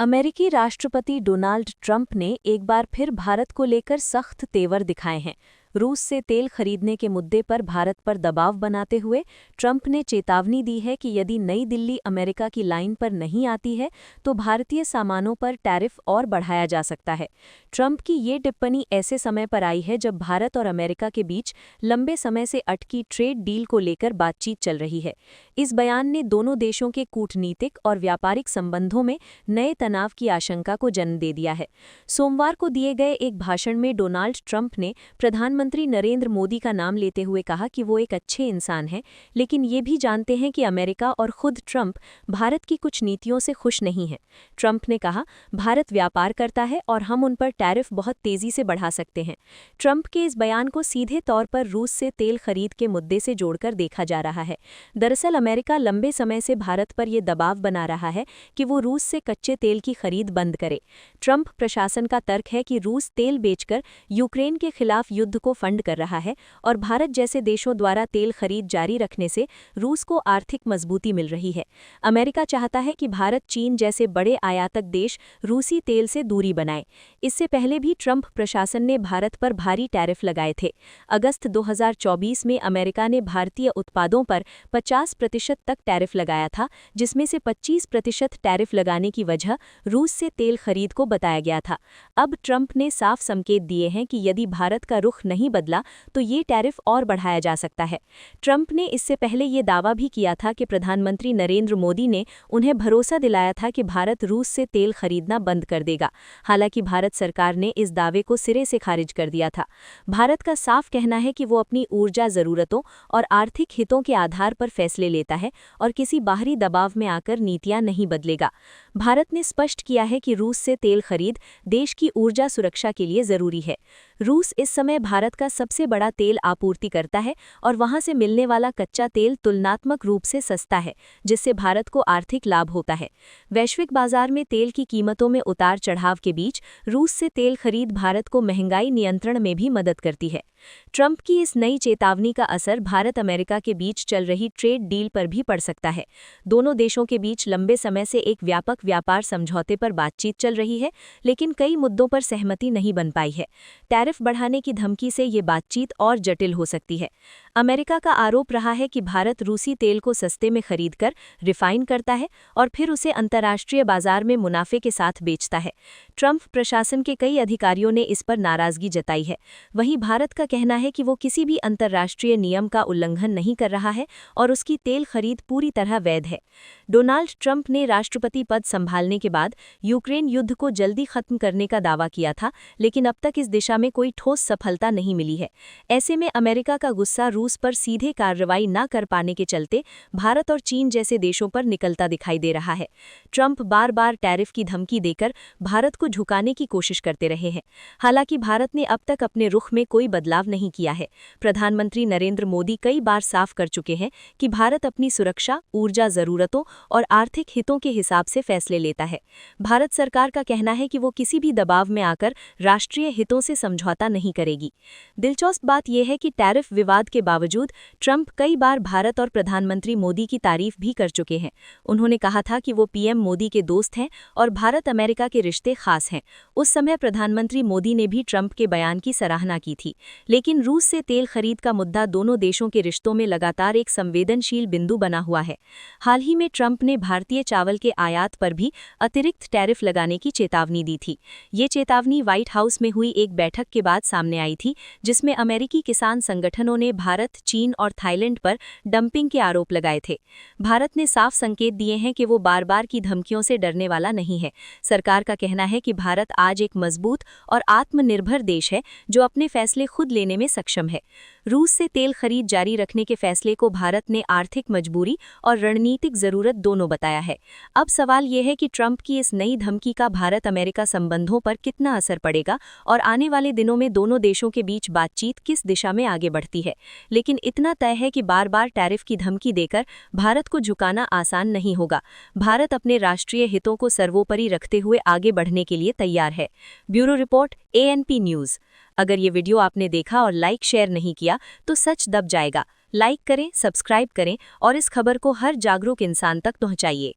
अमेरिकी राष्ट्रपति Donald Trump ने एक बार फिर भारत को लेकर सख्त तेवर दिखाए हैं। रूस से तेल खरीदने के मुद्दे पर भारत पर दबाव बनाते हुए ट्रंप ने चेतावनी दी है कि यदि नई दिल्ली अमेरिका की लाइन पर नहीं आती है तो भारतीय सामानों पर टैरिफ और बढ़ाया जा सकता है। ट्रंप की ये टिप्पणी ऐसे समय पर आई है जब भारत और अमेरिका के बीच लंबे समय से अटकी ट्रेड डील को लेकर बातचीत चल रही है। इस बयान ने दोनों देशों के कूटनीतिक और व्यापारिक संबंधों में नए तनाव की आशंका को जन्म दे दिया है। सोमवार को दिए गए एक भाषण में डोनाल्ड ट्रंप ने प्रधानमंत्री नरेंद्र मोदी का नाम लेते हुए कहा कि वो एक अच्छे इंसान हैं, लेकिन ये भी जानते हैं कि अमेरिका और खुद ट्रंप भारत की कुछ नीतियों से खुश नहीं हैं। ट्रंप ने कहा, भारत व्यापार करता है और हम उन पर टैरिफ बहुत तेजी से बढ़ा सकते हैं। ट्रंप के इस बयान को सीधे तौर पर रूस से तेल खरीद के मुद्दे से जोड़कर देखा जा रहा है। दरअसल अमेरिका लंबे समय से भारत पर यह दबाव बना रहा है कि वो रूस से कच्चे तेल की खरीद बंद करे। ट्रंप प्रशासन का तर्क है कि रूस तेल बेचकर यूक्रेन के खिलाफ युद्ध को फंड कर रहा है और भारत जैसे देशों द्वारा तेल खरीद जारी रखने से रूस को आर्थिक मजबूती मिल रही है। अमेरिका चाहता है कि भारत चीन जैसे बड़े आयातक देश रूसी तेल से दूरी बनाए। इससे पहले भी ट्रंप प्रशासन ने भारत पर भारी टैरिफ लगाए थे। अगस्त 2024 में अमेरिका ने भारतीय उत्पादों पर 50% तक टैरिफ लगाया था, जिसमें से 25% टैरिफ लगाने की वजह रूस से तेल खरीद को बताया गया था। अब ट्रंप ने साफ संकेत दिए हैं कि यदि भारत का रुख नहीं बदला तो ये टैरिफ और बढ़ाया जा सकता है। ट्रंप ने इससे पहले ये दावा भी किया था कि प्रधानमंत्री नरेंद्र मोदी ने उन्हें भरोसा दिलाया था कि भारत रूस से तेल खरीदना बंद कर देगा। हालांकि भारत सरकार ने इस दावे को सिरे से खारिज कर दिया था। भारत का साफ कहना है कि वो अपनी ऊर्जा जरूरतों और आर्थिक हितों के आधार पर फैसले लेता है और किसी बाहरी दबाव में आकर नीतियां नहीं बदलेगा। भारत ने स्पष्ट किया है कि रूस से तेल खरीद देश की ऊर्जा सुरक्षा के लिए जरूरी है। रूस इस समय भारत का सबसे बड़ा तेल आपूर्तिकर्ता है और वहां से मिलने वाला कच्चा तेल तुलनात्मक रूप से सस्ता है, जिससे भारत को आर्थिक लाभ होता है। वैश्विक बाजार में तेल की कीमतों में उतार चढ़ाव के बीच रूस से तेल खरीद भारत को महंगाई नियंत्रण में भी मदद करती है। ट्रंप की इस नई चेतावनी का असर भारत अमेरिका के बीच चल रही ट्रेड डील पर भी पड़ सकता है। दोनों देशों के बीच लंबे समय से एक व्यापक व्यापार समझौते पर बातचीत चल रही है, लेकिन कई मुद्दों पर सहमति नहीं बन पाई है। टैरिफ बढ़ाने की धमकी से ये बातचीत और जटिल हो सकती है। अमेरिका का आरोप रहा है कि भारत रूसी तेल को सस्ते में खरीदकर रिफाइन करता है और फिर उसे अंतर्राष्ट्रीय बाजार में मुनाफे के साथ बेचता है। ट्रंप प्रशासन के कई अधिकारियों ने इस पर नाराजगी जताई है। वहीं भारत का कहना है कि वो किसी भी अंतर्राष्ट्रीय नियम का उल्लंघन नहीं कर रहा है और उसकी तेल खरीद पूरी तरह वैध है। डोनाल्ड ट्रंप ने राष्ट्रपति पद संभालने के बाद यूक्रेन युद्ध को जल्दी खत्म करने का दावा किया था, लेकिन अब तक इस दिशा में कोई ठोस सफलता नहीं मिली है। ऐसे में अमेरिका का गुस्सा रूस पर सीधे कार्रवाई न कर पाने के चलते भारत और चीन जैसे देशों पर निकलता दिखाई दे रहा है। ट्रंप बार बार टैरिफ की धमकी देकर भारत को झुकाने की कोशिश करते रहे हैं। हालांकि भारत ने अब तक अपने रुख में कोई बदलाव नहीं किया है। प्रधानमंत्री नरेंद्र मोदी कई बार साफ कर चुके हैं कि भारत अपनी सुरक्षा, ऊर्जा जरूरतों और आर्थिक हितों के हिसाब से फैसले लेता है। भारत सरकार का कहना है कि वो किसी भी दबाव में आकर राष्ट्रीय हितों से समझौता नहीं करेगी। दिलचस्प बात यह है कि टैरिफ विवाद के बावजूद ट्रंप कई बार भारत और प्रधानमंत्री मोदी की तारीफ भी कर चुके हैं। उन्होंने कहा था कि वो पीएम मोदी के दोस्त हैं और भारत अमेरिका के रिश्ते खास हैं। उस समय प्रधानमंत्री मोदी ने भी ट्रंप के बयान की सराहना की थी। लेकिन रूस से तेल खरीद का मुद्दा दोनों देशों के रिश्तों में लगातार एक संवेदनशील बिंदु बना हुआ है। हाल ही में ट्रंप ने भारतीय चावल के आयात पर भी अतिरिक्त टैरिफ लगाने की चेतावनी दी थी। ये चेतावनी व्हाइट हाउस में हुई एक बैठक के बाद सामने आई थी, जिसमें अमेरिकी किसान संगठनों ने भारत, चीन और थाईलैंड पर डंपिंग के आरोप लगाए थे। भारत ने साफ संकेत दिए हैं कि वो बार बार की धमकियों से डरने वाला नहीं है। सरकार का कहना है कि भारत आज एक मजबूत और आत्मनिर्भर देश है जो अपने फैसले खुद लेने में सक्षम है। रूस से तेल खरीद जारी रखने के फैसले को भारत ने आर्थिक मजबूरी और रणनीतिक जरूरत दोनों बताया है। अब सवाल यह है कि ट्रंप की इस नई धमकी का भारत अमेरिका संबंधों पर कितना असर पड़ेगा और आने वाले दिनों में दोनों देशों के बीच बातचीत किस दिशा में आगे बढ़ती है। लेकिन इतना तय है कि बार बार टैरिफ की धमकी देकर भारत को झुकाना आसान नहीं होगा। भारत अपने राष्ट्रीय हितों को सर्वोपरि रखते हुए आगे बढ़ने के लिए तैयार है। Bureau report, ANP news. अगर ये वीडियो आपने देखा और लाइक शेयर नहीं किया तो सच दब जाएगा। लाइक करें, सब्सक्राइब करें और इस खबर को हर जागरूक इंसान तक पहुंचाइए।